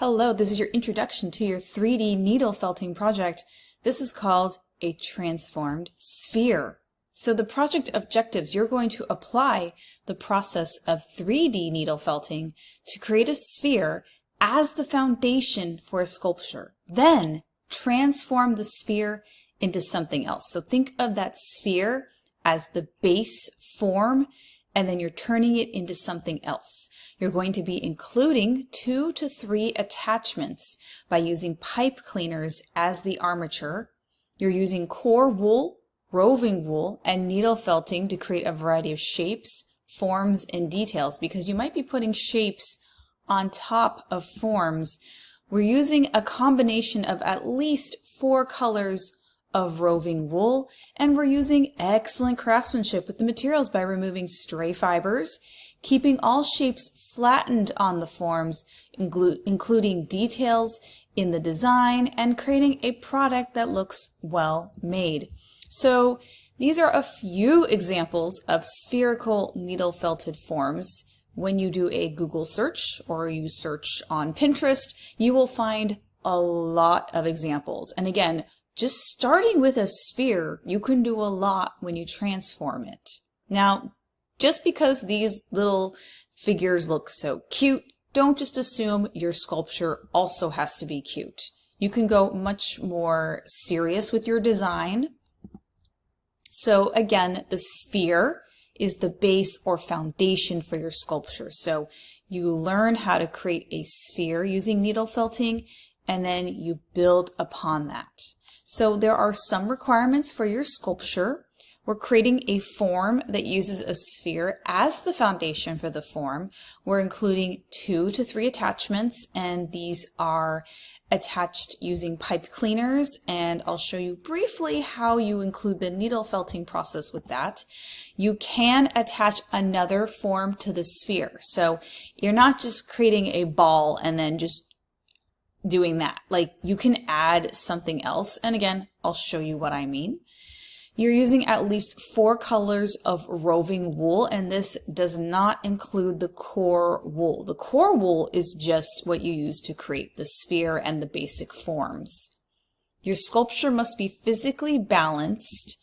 Hello, this is your introduction to your 3D needle felting project. This is called a transformed sphere. So the project objectives, you're going to apply the process of 3D needle felting to create a sphere as the foundation for a sculpture. Then transform the sphere into something else. So think of that sphere as the base form, and then you're turning it into something else. You're going to be including 2 to 3 attachments by using pipe cleaners as the armature. You're using core wool, roving wool, and needle felting to create a variety of shapes, forms, and details, because you might be putting shapes on top of forms. We're using a combination of at least 4 colors of roving wool, and we're using excellent craftsmanship with the materials by removing stray fibers, keeping all shapes flattened on the forms, including details in the design, and creating a product that looks well made. So these are a few examples of spherical needle felted forms. When you do a Google search or you search on Pinterest, you will find a lot of examples. And again, just starting with a sphere, you can do a lot when you transform it. Now, just because these little figures look so cute, don't just assume your sculpture also has to be cute. You can go much more serious with your design. So again, the sphere is the base or foundation for your sculpture. So you learn how to create a sphere using needle felting, and then you build upon that. So there are some requirements for your sculpture. We're creating a form that uses a sphere as the foundation for the form. We're including 2 to 3 attachments, and these are attached using pipe cleaners, and I'll show you briefly how you include the needle felting process with that. You can attach another form to the sphere. So you're not just creating a ball and then just doing that. Like, you can add something else, and again, I'll show you what I mean. You're using at least 4 colors of roving wool, and this does not include the core wool. The core wool is just what you use to create the sphere and the basic forms. Your sculpture must be physically balanced,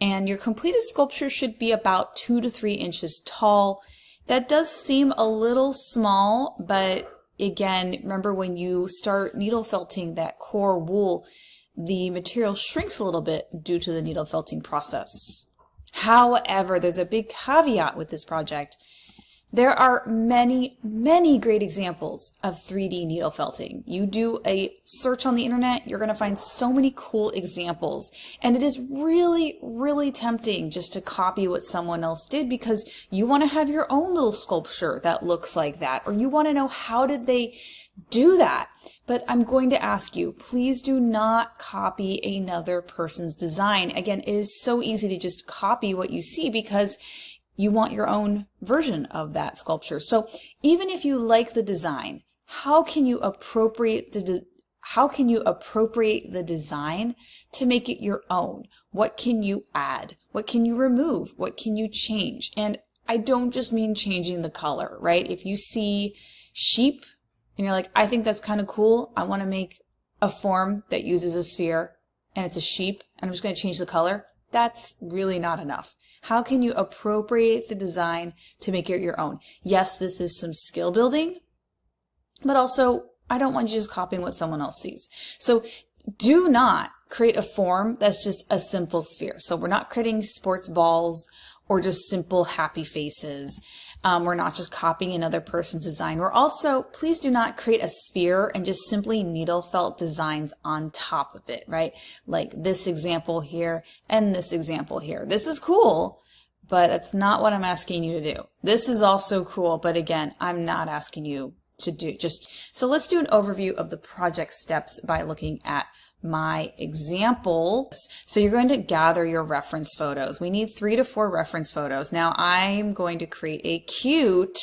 and your completed sculpture should be about 2 to 3 inches tall. That does seem a little small, but again, remember when you start needle felting that core wool, the material shrinks a little bit due to the needle felting process. However, there's a big caveat with this project. There are many, many great examples of 3D needle felting. You do a search on the internet, you're going to find so many cool examples. And it is really, really tempting just to copy what someone else did, because you want to have your own little sculpture that looks like that, or you want to know how did they do that. But I'm going to ask you, please do not copy another person's design. Again, it is so easy to just copy what you see because you want your own version of that sculpture. So even if you like the design, how can you appropriate the design to make it your own? What can you add? What can you remove? What can you change? And I don't just mean changing the color, right? If you see sheep and you're like, I think that's kind of cool, I want to make a form that uses a sphere and it's a sheep, and I'm just going to change the color, that's really not enough. How can you appropriate the design to make it your own? Yes, this is some skill building, but also I don't want you just copying what someone else sees. So do not create a form that's just a simple sphere. So we're not creating sports balls or just simple happy faces. We're not just copying another person's design. We're also, please do not create a sphere and just simply needle felt designs on top of it, right? Like this example here and this example here. This is cool, but that's not what I'm asking you to do. This is also cool, but again, I'm not asking you to do so let's do an overview of the project steps by looking at my example. So you're going to gather your reference photos. We need 3 to 4 reference photos. Now I'm going to create a cute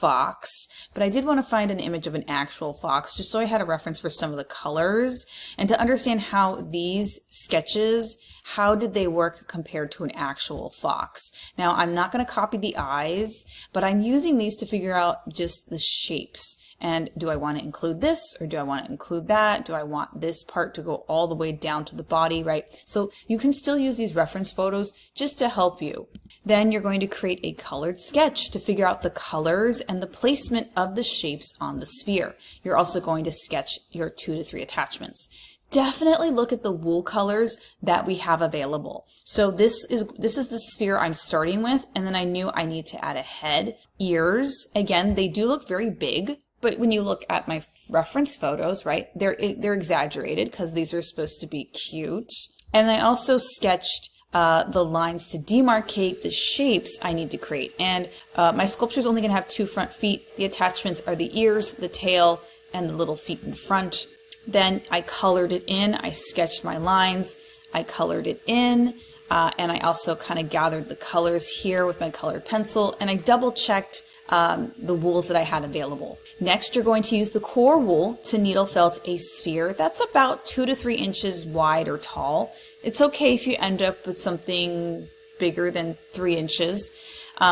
fox, but I did want to find an image of an actual fox just so I had a reference for some of the colors and to understand how these sketches, how did they work compared to an actual fox. Now, I'm not going to copy the eyes, but I'm using these to figure out just the shapes. And do I want to include this or do I want to include that? Do I want this part to go all the way down to the body, right? So you can still use these reference photos just to help you. Then you're going to create a colored sketch to figure out the colors and the placement of the shapes on the sphere. You're also going to sketch your 2 to 3 attachments. Definitely look at the wool colors that we have available. So this is the sphere I'm starting with, and then I knew I need to add a head, ears. Again, they do look very big, but when you look at my reference photos, right, they're exaggerated because these are supposed to be cute. And I also sketched the lines to demarcate the shapes I need to create. And my sculpture is only going to have 2 front feet. The attachments are the ears, the tail, and the little feet in front. Then I colored it in. I sketched my lines. I colored it in. And I also kind of gathered the colors here with my colored pencil. And I double checked the wools that I had available. Next, you're going to use the core wool to needle felt a sphere that's about 2 to 3 inches wide or tall. It's okay if you end up with something bigger than 3 inches.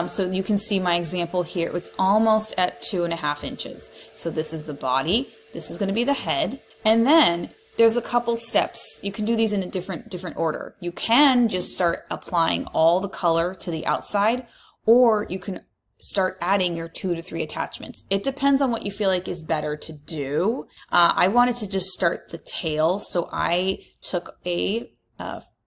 So you can see my example here. It's almost at 2.5 inches. So this is the body. This is going to be the head. And then there's a couple steps. You can do these in a different order. You can just start applying all the color to the outside, or you can start adding your 2 to 3 attachments. It depends on what you feel like is better to do. I wanted to just start the tail, so I took a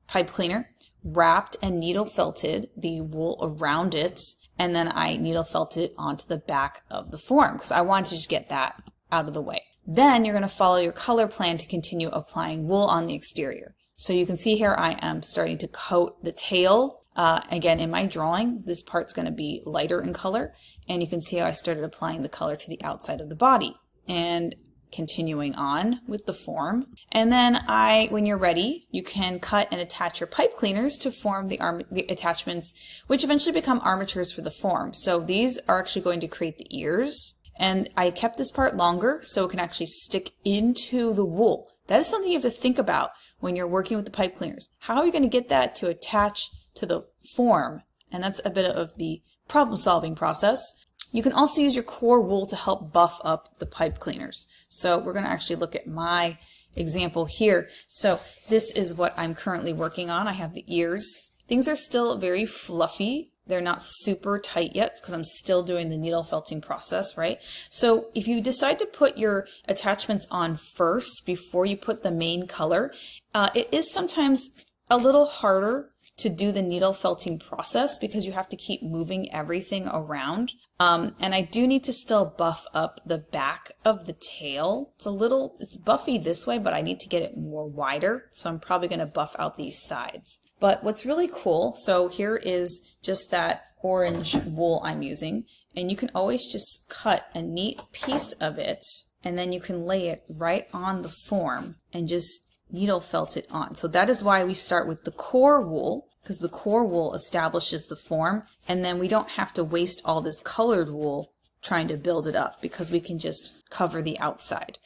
pipe cleaner, wrapped and needle felted the wool around it, and then I needle felted it onto the back of the form because I wanted to just get that out of the way. Then you're going to follow your color plan to continue applying wool on the exterior. So you can see here I am starting to coat the tail. Again, in my drawing, this part's going to be lighter in color, and you can see how I started applying the color to the outside of the body and continuing on with the form. And then when you're ready, you can cut and attach your pipe cleaners to form the attachments, which eventually become armatures for the form. So these are actually going to create the ears. And I kept this part longer so it can actually stick into the wool. That is something you have to think about when you're working with the pipe cleaners. How are you going to get that to attach to the form? And that's a bit of the problem solving process. You can also use your core wool to help buff up the pipe cleaners. So we're going to actually look at my example here. So this is what I'm currently working on. I have the ears. Things are still very fluffy. They're not super tight yet because I'm still doing the needle felting process, right? So if you decide to put your attachments on first before you put the main color, it is sometimes a little harder to do the needle felting process because you have to keep moving everything around. And I do need to still buff up the back of the tail. It's buffy this way, but I need to get it more wider. So I'm probably going to buff out these sides. But what's really cool, so here is just that orange wool I'm using, and you can always just cut a neat piece of it, and then you can lay it right on the form and just needle felt it on. So that is why we start with the core wool, because the core wool establishes the form, and then we don't have to waste all this colored wool trying to build it up because we can just cover the outside.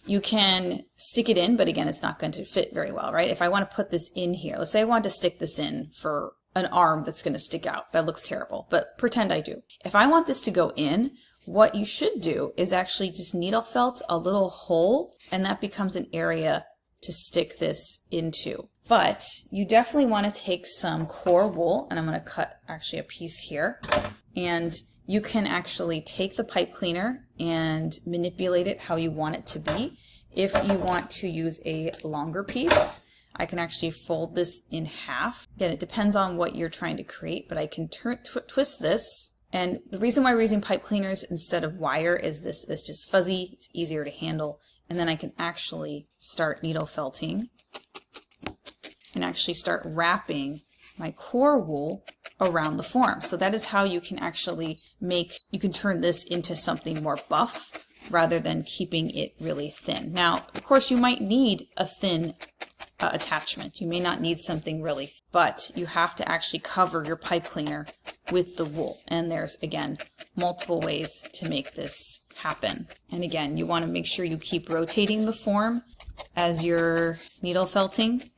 You can stick it in, but again, it's not going to fit very well, right? If I want to put this in here, let's say I want to stick this in for an arm that's going to stick out. That looks terrible, but pretend I do. If I want this to go in, what you should do is actually just needle felt a little hole, and that becomes an area to stick this into. But you definitely want to take some core wool, and I'm going to cut actually a piece here, and you can actually take the pipe cleaner and manipulate it how you want it to be. If you want to use a longer piece, I can actually fold this in half. Again, it depends on what you're trying to create, but I can twist this. And the reason why we're using pipe cleaners instead of wire is this is just fuzzy, it's easier to handle. And then I can actually start needle felting and actually start wrapping my core wool around the form. So that is how you can actually you can turn this into something more buff rather than keeping it really thin. Now, of course, you might need a thin attachment. You may not need something really, but you have to actually cover your pipe cleaner with the wool. And there's, again, multiple ways to make this happen. And again, you want to make sure you keep rotating the form as you're needle felting